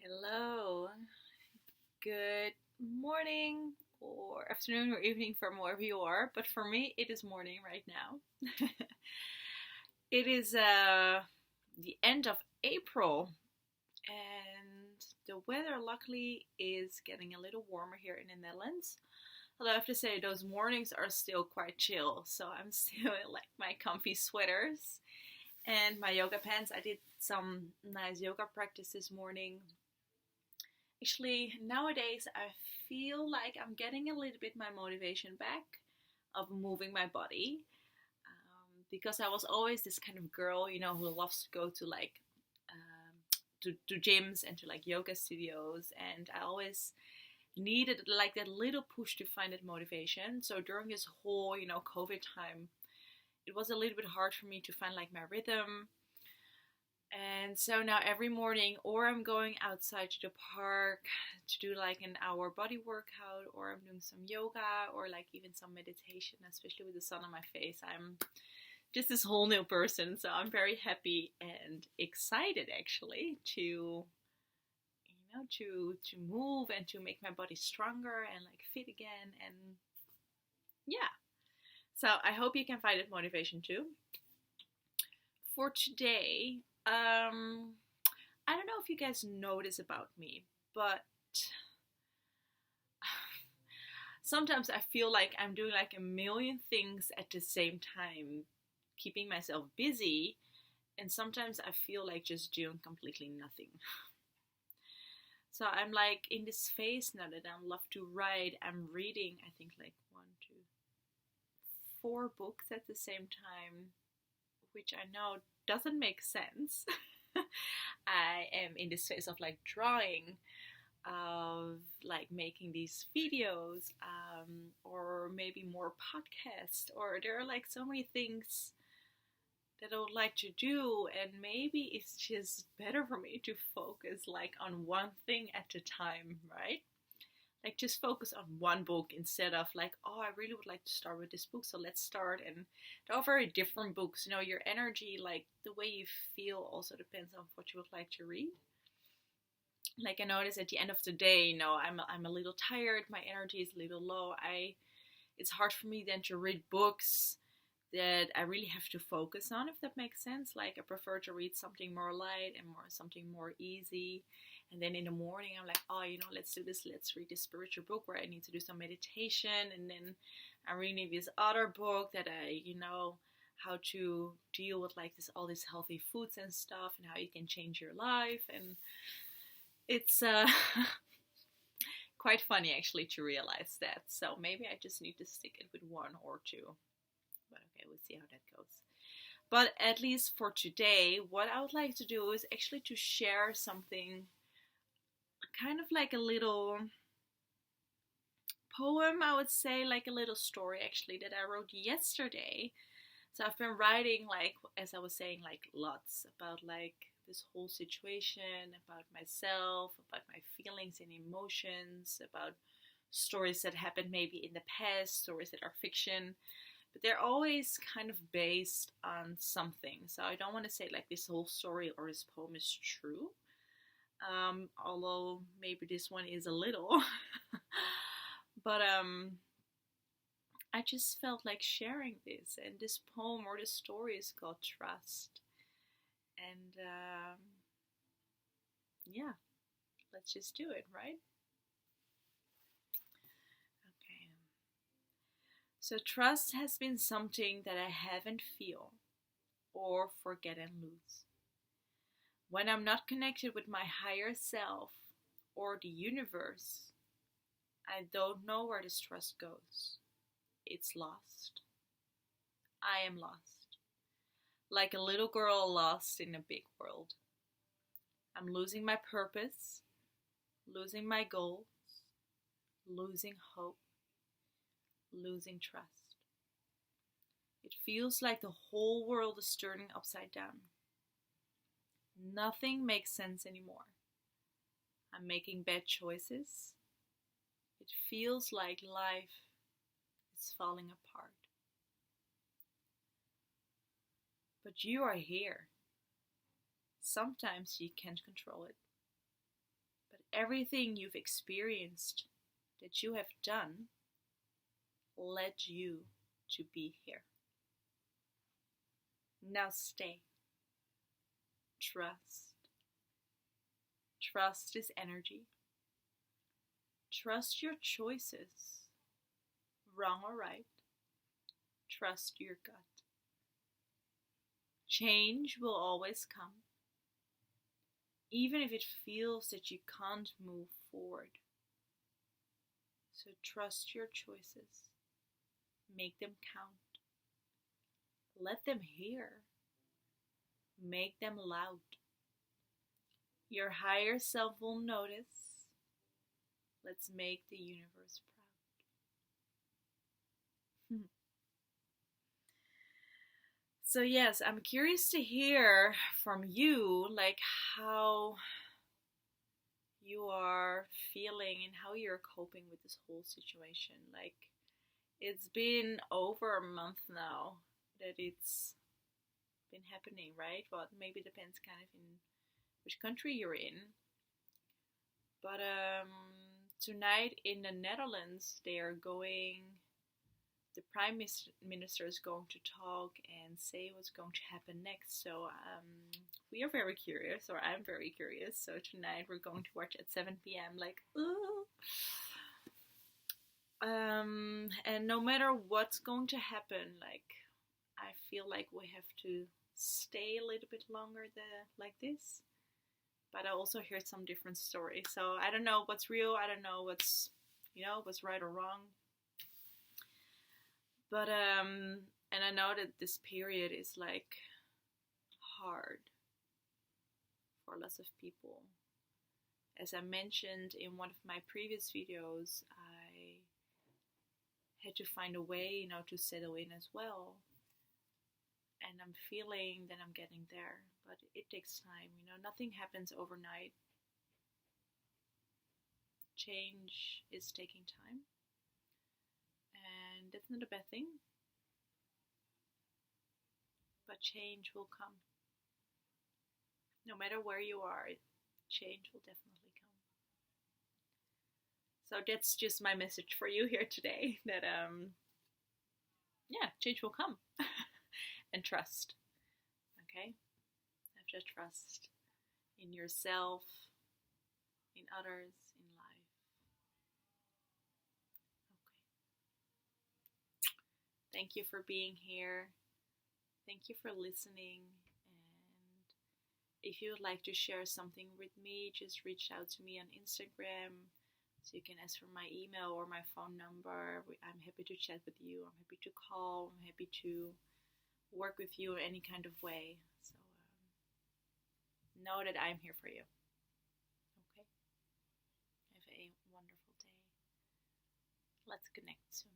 Hello, good morning or afternoon or evening from wherever you are, but for me it is morning right now. It is the end of April and the weather luckily is getting a little warmer here in the Netherlands. Although I have to say those mornings are still quite chill, so I'm still in like my comfy sweaters and my yoga pants. I did some nice yoga practice this morning. Actually, nowadays I feel like I'm getting a little bit my motivation back of moving my body because I was always this kind of girl, who loves to go to like to gyms and to like yoga studios, and I always needed like that little push to find that motivation. So during this whole, COVID time, it was a little bit hard for me to find like my rhythm. And so now every morning, or I'm going outside to the park to do like an hour body workout, or I'm doing some yoga, or like even some meditation, especially with the sun on my face. I'm just this whole new person. So I'm very happy and excited actually to move and to make my body stronger and like fit again. And yeah, so I hope you can find it motivation too. For today, I don't know if you guys know this about me, but sometimes I feel like I'm doing like a million things at the same time, keeping myself busy, and sometimes I feel like just doing completely nothing. So I'm like in this phase now that I love to write. I'm reading, I think, like 4 books at the same time, which I know doesn't make sense. I am in this phase of like drawing, of like making these videos, or maybe more podcasts, or there are like so many things that I would like to do, and maybe it's just better for me to focus like on one thing at a time, right? Like just focus on one book instead of like, oh, I really would like to start with this book, so let's start. And they're all very different books. Your energy, like the way you feel, also depends on what you would like to read. Like I notice at the end of the day, I'm a little tired. My energy is a little low. It's hard for me then to read books that I really have to focus on, if that makes sense. Like I prefer to read something more light and something more easy. And then in the morning I'm like, oh, let's do this. Let's read this spiritual book where I need to do some meditation. And then I'm reading this other book that how to deal with like all these healthy foods and stuff, and how you can change your life. And it's quite funny actually to realize that. So maybe I just need to stick it with one or two. But okay, we'll see how that goes. But at least for today, what I would like to do is actually to share something, kind of like a little poem, I would say, like a little story actually that I wrote yesterday. So I've been writing, like, as I was saying, like lots about like this whole situation, about myself, about my feelings and emotions, about stories that happened maybe in the past, stories that are fiction, but they're always kind of based on something. So I don't want to say like this whole story or this poem is true, although maybe this one is a little. But I just felt like sharing this, and this poem or this story is called Trust. And yeah, let's just do it, right? Okay. So trust has been something that I haven't feel or forget and lose. When I'm not connected with my higher self or the universe, I don't know where this trust goes. It's lost. I am lost. Like a little girl lost in a big world. I'm losing my purpose, losing my goals, losing hope, losing trust. It feels like the whole world is turning upside down. Nothing makes sense anymore. I'm making bad choices. It feels like life is falling apart. But you are here. Sometimes you can't control it. everything you've experienced, that you have done, led you to be here. Now stay. Trust. Trust is energy. Trust your choices, wrong or right. Trust your gut. Change will always come, even if it feels that you can't move forward. So trust your choices. Make them count. Let them hear. Make them loud. Your higher self will notice. Let's make the universe proud. So yes, I'm curious to hear from you, like how you are feeling and how you're coping with this whole situation. Like, it's been over a month now that it's been happening, right? Well, maybe it depends kind of in which country you're in. But tonight in the Netherlands, the Prime Minister is going to talk and say what's going to happen next. So we are very curious, or I'm very curious. So tonight we're going to watch at 7 p.m. Like, ooh. And no matter what's going to happen, like, I feel like we have to stay a little bit longer like this. But I also heard some different stories. So I don't know what's real. I don't know what's right or wrong. But and I know that this period is like hard for lots of people. As I mentioned in one of my previous videos, I had to find a way, to settle in as well. And I'm feeling that I'm getting there, but it takes time. Nothing happens overnight. Change is taking time. And that's not a bad thing. But change will come. No matter where you are, change will definitely come. So that's just my message for you here today, that change will come. And trust. Okay? Have to trust in yourself, in others, in life. Okay. Thank you for being here. Thank you for listening. And if you would like to share something with me, just reach out to me on Instagram. So you can ask for my email or my phone number. I'm happy to chat with you. I'm happy to call. I'm happy to work with you in any kind of way. So know that I'm here for you. Okay? Have a wonderful day. Let's connect soon.